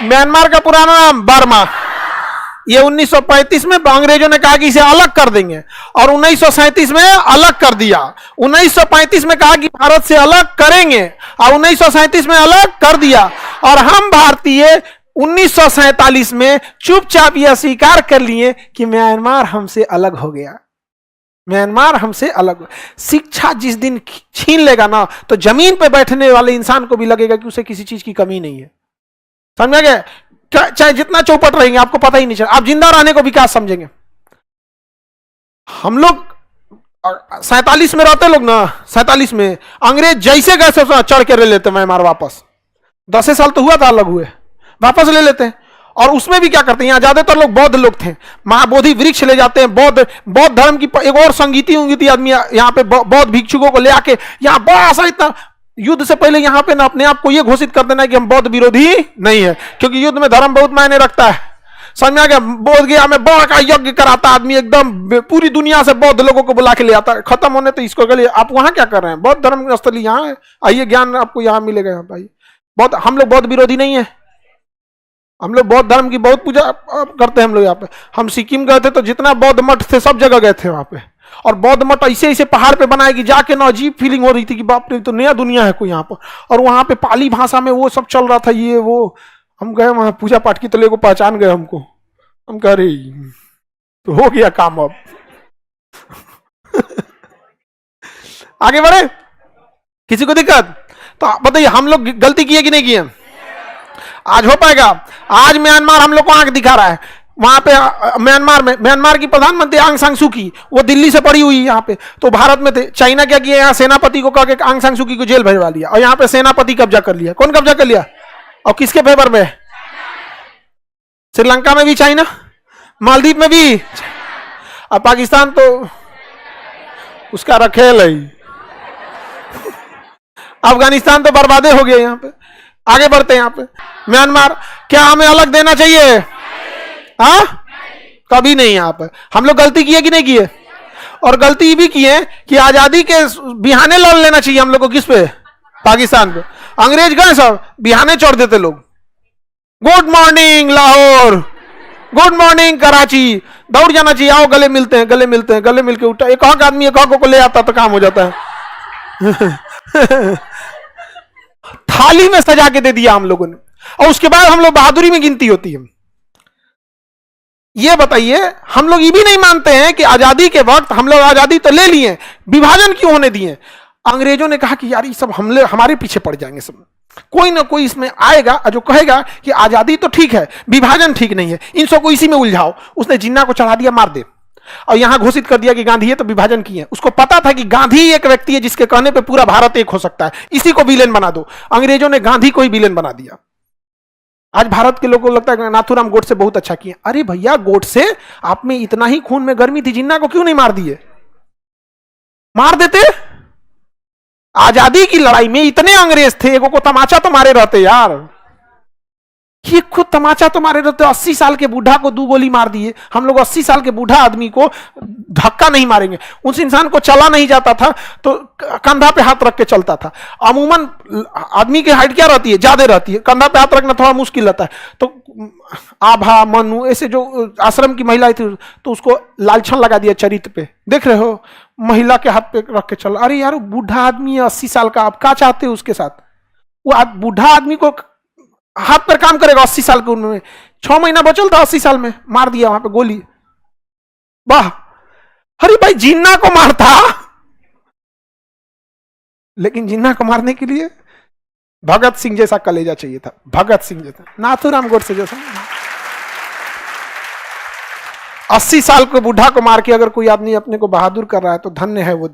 Myanmar का पुराना नाम बर्मा। ये 1935 में अंग्रेजों ने कहा कि इसे अलग कर देंगे और 1937 में अलग कर दिया। 1935 में कहा कि भारत से अलग करेंगे और 1937 में अलग कर दिया। और हम भारतीय 1947 में चुपचाप यह स्वीकार कर लिए कि म्यांमार हमसे अलग हो गया। म्यांमार हमसे अलग। शिक्षा जिस दिन छीन लेगा ना तो जमीन पे बैठने वाले इंसान को भी लगेगा कि उसे किसी चीज की कमी नहीं है। समझा गया? चाहे जितना चौपट रहेंगे आपको पता ही नहीं चलेगा, आप जिंदा रहने को विकास समझेंगे। हम लोग 47 में रहते लोग ना, 47 में अंग्रेज जैसे गए चढ़ के ले लेते म्यांमार वापस। 10 साल तो हुआ था अलग हुए, वापस ले लेते हैं। और उसमें भी क्या करते हैं, यहाँ ज्यादातर लोग बौद्ध लोग थे, महाबोधि वृक्ष ले जाते हैं। बौद्ध धर्म की एक और संगीती आदमी यहाँ पे बौद्ध भिक्षुकों को ले आके यहाँ बड़ा सा इतना युद्ध से पहले यहाँ पे ना अपने आप को ये घोषित कर देना कि हम बौद्ध विरोधी नहीं है, क्योंकि युद्ध में धर्म बहुत मायने रखता है। समझ में आ गया? बोध गया में बड़ा का यज्ञ कराता आदमी, एकदम पूरी दुनिया से बौद्ध लोगों को बुला के ले आता है। खत्म होने तो इसको गले आप वहां क्या कर रहे हैं? बौद्ध धर्म स्थली यहाँ है, आइए ज्ञान आपको यहाँ मिलेगा। यहाँ पे बौद्ध, हम लोग बौद्ध विरोधी नहीं है, हम लोग बौद्ध धर्म की बहुत पूजा करते हैं। हम लोग यहाँ पे, हम सिक्किम गए थे तो जितना बौद्ध मठ थे सब जगह गए थे वहां पे। और बौद्ध मठ ऐसे ऐसे पहाड़ पे बनाए कि जाके ना अजीब फीलिंग हो रही थी कि बाप रे तो नया दुनिया है कोई यहाँ पर। और वहां पे पाली भाषा में वो सब चल रहा था, ये वो। हम गए वहां पूजा पाठ की, तो लोगों को पहचान गए हमको। हम कह रहे तो हो गया काम अब। आगे बढ़े, किसी को दिक्कत? तो बताइए हम लोग गलती किए कि नहीं किए? आज हो पाएगा? आज म्यांमार हम लोग को आंख दिखा रहा है। वहां पे म्यांमार की प्रधानमंत्री आंग सांग सू की, वो दिल्ली से पड़ी हुई यहाँ पे, तो भारत में थे। चाइना क्या किया, यहाँ सेनापति को कह के आंग सांग सू की को जेल भेजवा लिया और यहाँ पे सेनापति कब्जा कर लिया। कौन कब्जा कर लिया और किसके फेवर में? श्रीलंका में भी चाइना, मालदीव में भी, और पाकिस्तान तो उसका रखेल है। अफगानिस्तान तो बर्बादे हो गए। यहाँ पे आगे बढ़ते हैं। यहाँ पे म्यांमार, क्या हमें अलग देना चाहिए? हाँ, कभी नहीं। यहाँ पे हम लोग गलती किए कि नहीं किए? और गलती भी किए कि आजादी के बिहाने लड़ लेना चाहिए हम लोग को। किस पे? पाकिस्तान पे। अंग्रेज गए सब बिहाने छोड़ देते लोग। Good morning Lahore, good morning Karachi, दौड़ जाना चाहिए, आओ गले मिलते हैं, गले मिलते हैं। गले मिलके उठा एक हक आदमी एक हक को ले आता तो काम हो जाता है। थाली में सजा के दे दिया हम लोगों ने, और उसके बाद हम लोग बहादुरी में गिनती होती है। ये बताइए, हम लोग ये भी नहीं मानते हैं कि आजादी के वक्त हम लोग आजादी तो ले लिए, विभाजन क्यों होने दिए? अंग्रेजों ने कहा कि यार ये सब हमले हमारे पीछे पड़ जाएंगे सब, कोई ना कोई इसमें आएगा जो कहेगा कि आजादी तो ठीक है, विभाजन ठीक नहीं है, इन सबको इसी में उलझाओ। उसने जिन्ना को चढ़ा दिया, मार दे, और यहां घोषित कर दिया कि गांधी है तो विभाजन किए। उसको पता था कि गांधी एक व्यक्ति है जिसके कहने पे पूरा भारत एक हो सकता है, इसी को विलेन बना दो। अंग्रेजों ने गांधी को ही विलेन बना दिया। आज भारत के लोगों को लगता है कि नाथूराम गोडसे बहुत अच्छा किए। अरे भैया, गोडसे आप में इतना ही खून में गर्मी थी, जिन्ना को क्यों नहीं मार दिए? मार देते। आजादी की लड़ाई में इतने अंग्रेज थे, एगो को तमाचा तो मारे रहते यार। ये खुद तमाचा तो मारे रहते। 80 साल के बूढ़ा को 2 गोली मार दिए। हम लोग 80 साल के बूढ़ा आदमी को धक्का नहीं मारेंगे। उस इंसान को चला नहीं जाता था तो कंधा पे हाथ रख के चलता था। अमूमन आदमी की हाइट क्या रहती है? ज्यादा रहती है, कंधा पे हाथ रखना थोड़ा मुश्किल रहता है। तो आभा, मनु, ऐसे जो आश्रम की महिला थी तो उसको लालछन लगा दिया चरित्र पे। देख रहे हो, महिला के हाथ पे रख के चल। अरे यार, बूढ़ा आदमी है 80 साल का, आप क्या चाहते हो उसके साथ? वो बूढ़ा आदमी को हाथ पर काम करेगा 80 साल के उम्र में। 6 महीना बचल था 80 साल में, मार दिया वहां पे गोली। वाह! अरे भाई, जिन्ना को मारता, लेकिन जिन्ना को मारने के लिए भगत सिंह जैसा कलेजा चाहिए था। भगत सिंह जैसा, नाथूराम गोडसे जैसा। 80 साल के बूढ़ा को मार के अगर कोई आदमी अपने को बहादुर कर रहा है तो धन्य है वो।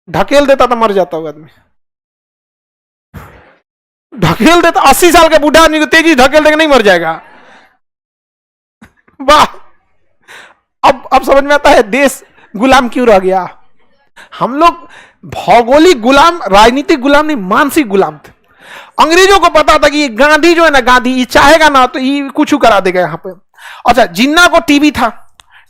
ढकेल देता तो मर जाता वो आदमी। ढकेल देता, 80 साल के बूढ़ा आदमी को तेजी ढकेल देगा, नहीं मर जाएगा। वाह! अब समझ में आता है देश गुलाम क्यों रह गया। हम लोग भौगोलिक गुलाम, राजनीतिक गुलाम नहीं, मानसिक गुलाम थे। अंग्रेजों को पता था कि ये गांधी जो है ना, गांधी ये चाहेगा ना तो ये कुछ करा देगा यहां पे। अच्छा, जिन्ना को टीबी था।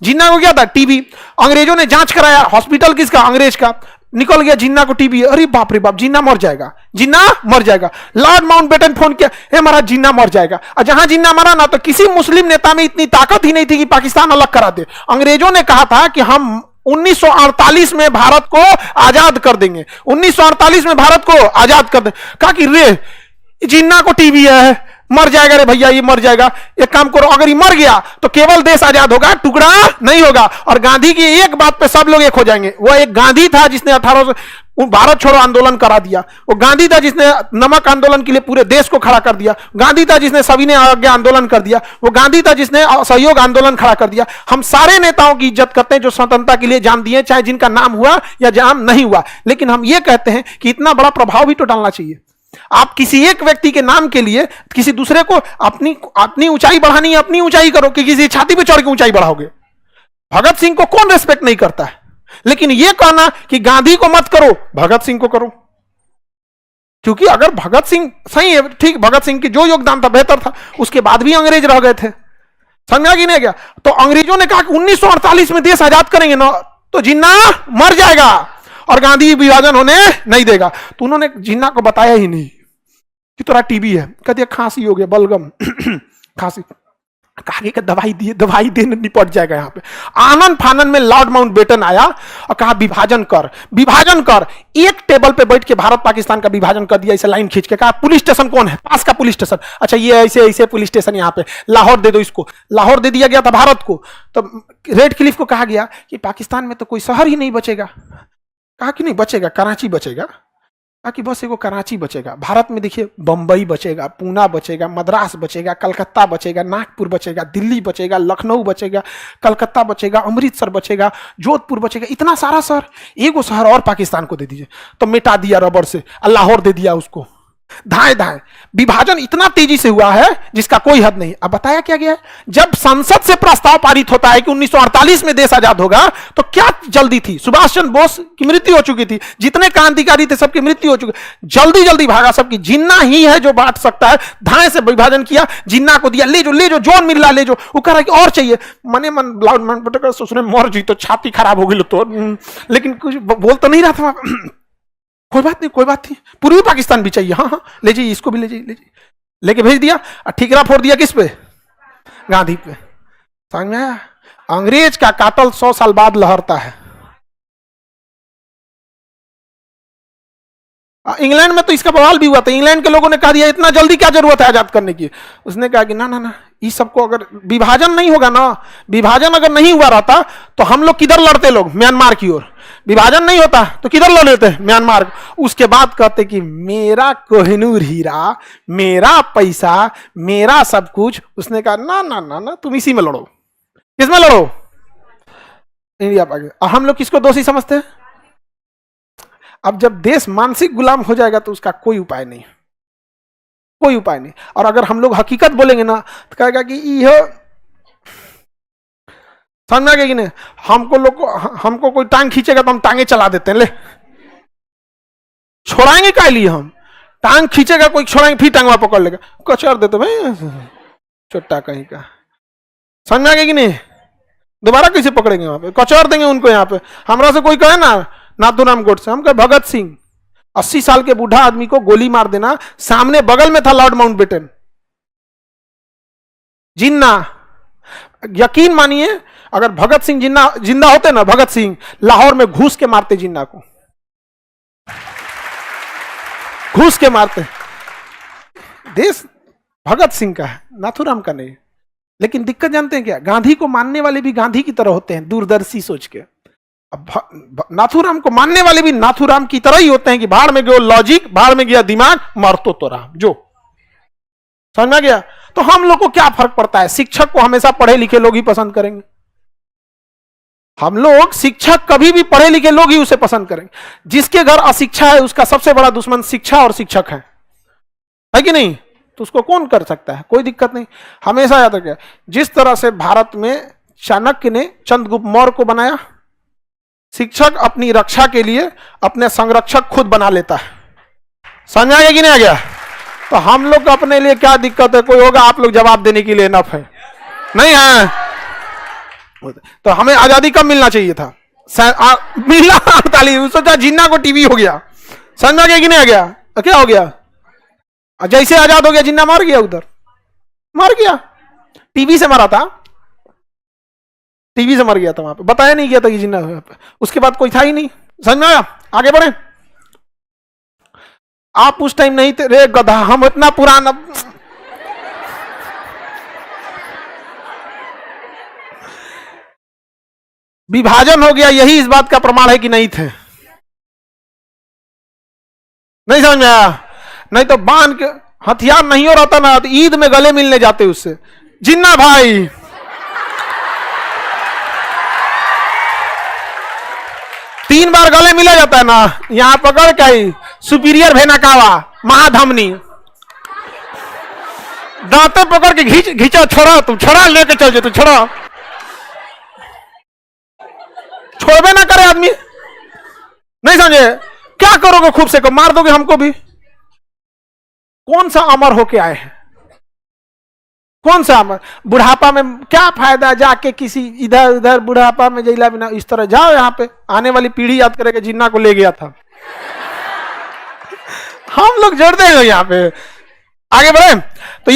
जिन्ना को क्या था? टीबी। अंग्रेजों ने जांच कराया, हॉस्पिटल किसका? अंग्रेज का। निकल गया जिन्ना को टीबी है, अरे बाप रे बाप जिन्ना मर जाएगा, जिन्ना मर जाएगा। लॉर्ड माउंटबेटन फोन किया, हे महाराज जिन्ना मर जाएगा। और जहां जिन्ना मरा ना तो किसी मुस्लिम नेता में इतनी ताकत ही नहीं थी कि पाकिस्तान अलग करा दे। अंग्रेजों ने कहा था कि हम 1948 में भारत को आजाद कर देंगे, 1948 में भारत को आजाद कर देंगे। कहा कि रे जिन्ना को टीबी है, मर जाएगा रे भैया, ये मर जाएगा। एक काम करो, अगर ये मर गया तो केवल देश आजाद होगा, टुकड़ा नहीं होगा। और गांधी की एक बात पे सब लोग एक हो जाएंगे। वो एक गांधी था जिसने 1800 भारत छोड़ो आंदोलन करा दिया, वो गांधी था जिसने नमक आंदोलन के लिए पूरे देश को खड़ा कर दिया, गांधी था जिसने सविनय अवज्ञा आंदोलन कर दिया, वो गांधी था जिसने असहयोग आंदोलन खड़ा कर दिया। हम सारे नेताओं की इज्जत करते हैं जो स्वतंत्रता के लिए जान दिए, चाहे जिनका नाम हुआ या जान नहीं हुआ। लेकिन हम ये कहते हैं कि इतना बड़ा प्रभाव भी तो डालना चाहिए। आप किसी एक व्यक्ति के नाम के लिए किसी दूसरे को अपनी ऊंचाई बढ़ानी है, अपनी ऊंचाई करो कि किसी छाती पे चढ़ के ऊंचाई बढ़ाओगे। भगत सिंह को कौन रेस्पेक्ट नहीं करता है, लेकिन यह कहना कि गांधी को मत करो, भगत सिंह को करो। क्योंकि अगर भगत सिंह सही है, ठीक, भगत सिंह की जो योगदान था बेहतर था, उसके बाद भी अंग्रेज रह गए थे, समझा कि नहीं गया। तो अंग्रेजों ने कहा कि 1948 में देश आजाद करेंगे ना तो जिन्ना मर जाएगा और गांधी विभाजन होने नहीं देगा। तो उन्होंने जिन्ना को बताया ही नहीं कि तोरा टीबी है, कह दिया खांसी हो गया, बलगम खांसी, कहा कि दवाई दिए, दवाई देने निपट जाएगा। यहाँ पे आनंद फानन में लॉर्ड माउंटबेटन आया और कहा विभाजन कर, विभाजन कर। एक टेबल पे बैठ के भारत पाकिस्तान का विभाजन कर दिया, इसे लाइन खींच के। कहा पुलिस स्टेशन कौन है, पास का पुलिस स्टेशन, अच्छा ये ऐसे ऐसे पुलिस स्टेशन यहाँ पे, लाहौर दे दो इसको। लाहौर दे दिया गया था भारत को। तो रेड क्लिफ को कहा गया कि पाकिस्तान में तो कोई शहर ही नहीं बचेगा। कहा कि नहीं बचेगा, कराची बचेगा। कहा कि बस एगो कराची बचेगा। भारत में देखिए बंबई बचेगा, पूना बचेगा, मद्रास बचेगा, कलकत्ता बचेगा, नागपुर बचेगा, दिल्ली बचेगा, लखनऊ बचेगा, कलकत्ता बचेगा, अमृतसर बचेगा, जोधपुर बचेगा, इतना सारा शहर, एगो शहर और पाकिस्तान को दे दीजिए। तो मिटा दिया रबर से, लाहौर दे दिया उसको। धाए धाए विभाजन इतना तेजी से हुआ है जिसका कोई हद नहीं। अब बताया क्या गया है, जब संसद से प्रस्ताव पारित होता है कि 1948 में देश आजाद होगा, तो क्या जल्दी थी, सुभाष चंद्र बोस की मृत्यु हो चुकी थी, जितने क्रांतिकारी थे सबकी मृत्यु हो चुकी, जल्दी जल्दी भागा सबकी। जिन्ना ही है जो बांट सकता है, धाए से विभाजन किया, जिन्ना को दिया, ले जो जोन मिल रहा ले जो। वो कह रहा कि और चाहिए, मने मन सोचने मर जी तो छाती खराब हो गई तो, लेकिन कुछ बोल तो नहीं रहा था। कोई बात नहीं, कोई बात नहीं, पूर्वी पाकिस्तान भी चाहिए, हाँ हाँ ले जाइए, इसको भी ले जाइए, लेके भेज दिया। ठीकरा फोड़ दिया किस पे, गांधी पे। समझ में आया, अंग्रेज का कातल 100 साल बाद लहरता है। इंग्लैंड में तो इसका बवाल भी हुआ था। इंग्लैंड के लोगों ने कहा दिया इतना जल्दी क्या जरूरत है आजाद करने की। उसने कहा कि ना ना ना, इस सबको अगर विभाजन नहीं होगा ना, विभाजन अगर नहीं हुआ रहता तो हम लोग किधर लड़ते, लोग म्यांमार की ओर। विभाजन नहीं होता तो किधर लड़ लेते, म्यांमार। उसके बाद कहते कि मेरा कोहिनूर हीरा, मेरा पैसा, मेरा सब कुछ। उसने कहा ना ना ना ना, तुम इसी में लड़ो। किसमें लड़ो, इंडिया पाकिस्तान। हम लोग किसको दोषी समझते हैं। अब जब देश मानसिक गुलाम हो जाएगा तो उसका कोई उपाय नहीं, कोई उपाय नहीं। और अगर हम लोग हकीकत बोलेंगे ना तो कहेगा कि यह समझना कि नहीं, हमको कोई टांग खींचेगा तो हम टांगे चला देते हैं, ले छोड़ाएंगे क्या लिए, हम टांग खींचेगा कोई, छोड़ाएंगे, फिर टांगवा पकड़ लेगा, कचर देते भाई छोटा कहीं का। समझना कि नहीं, दोबारा कैसे पकड़ेंगे, वहां पे कचर देंगे उनको। यहाँ पे हमरा से कोई कहे ना नाथूराम गोडसे, हम कहे भगत सिंह, 80 साल के बूढ़ा आदमी को गोली मार देना, सामने बगल में था लॉर्ड माउंटबेटन, जिन्ना। यकीन मानिए अगर भगत सिंह जिंदा होते ना, भगत सिंह लाहौर में घुस के मारते जिन्ना को, घुस के मारते। देश भगत सिंह का है, नाथूराम का नहीं। लेकिन दिक्कत जानते हैं क्या, गांधी को मानने वाले भी गांधी की तरह होते हैं, दूरदर्शी सोच के। अब नाथूराम को मानने वाले भी नाथूराम की तरह ही होते हैं कि भाड़ में गया लॉजिक, भाड़ में गया दिमाग, मरतो तो रहा जो। समझ में गया। तो हम लोग को क्या फर्क पड़ता है, शिक्षक को हमेशा पढ़े लिखे लोग ही पसंद करेंगे। हम लोग शिक्षक कभी भी पढ़े लिखे लोग ही उसे पसंद करेंगे। जिसके घर अशिक्षा है उसका सबसे बड़ा दुश्मन शिक्षा और शिक्षक है कि नहीं। तो उसको कौन कर सकता है, कोई दिक्कत नहीं। हमेशा याद रखिए, जिस तरह से भारत में चाणक्य ने चंद्रगुप्त मौर्य को बनाया, शिक्षक अपनी रक्षा के लिए अपने संरक्षक खुद बना लेता है। समझ आ गया कि नहीं आ गया। तो हम लोग को अपने लिए क्या दिक्कत है, कोई होगा आप लोग जवाब देने के लिए इनफ है, नहीं है। तो हमें आजादी कब मिलना चाहिए था, मिला 48, सोचा जिन्ना को टीवी हो गया, समझ में आ गया कि नहीं आ गया? क्या हो गया? जैसे आजाद हो गया जिन्ना मार गया, उधर मार गया, टीवी से मरा था, टीवी से मर गया था वहां पे, बताया नहीं गया था कि जिन्ना है। उसके बाद कोई था ही नहीं। समझ में आया? आगे बढ़े। आप उस टाइम नहीं थे रे गधा, हम इतना पुराना। विभाजन हो गया, यही इस बात का प्रमाण है कि नहीं थे। नहीं समझ में आया? नहीं तो बांध के हथियार नहीं हो रहता ना, तो ईद में गले मिलने जाते उससे, जिन्ना भाई। तीन बार गले मिला जाता है ना, यहां पकड़ के आई सुपीरियर भेनाकावा महाधमनी, दांते पकड़ के घींचा, छोड़ा तुम, छोड़ा, लेके चल जे, तू छोड़ा, छोड़बे ना करे आदमी। नहीं समझे? क्या करोगे? खूब से को मार दोगे हमको भी। कौन सा अमर होके आए हैं? कौन सा अमर? बुढ़ापा में क्या फायदा जाके किसी इधर उधर बुढ़ापा में जैला बिना, इस तरह जाओ। यहाँ पे आने वाली पीढ़ी याद करेगा जिन्ना को ले गया था। हम लोग जोड़ देंगे यहाँ पे। आगे बढ़े तो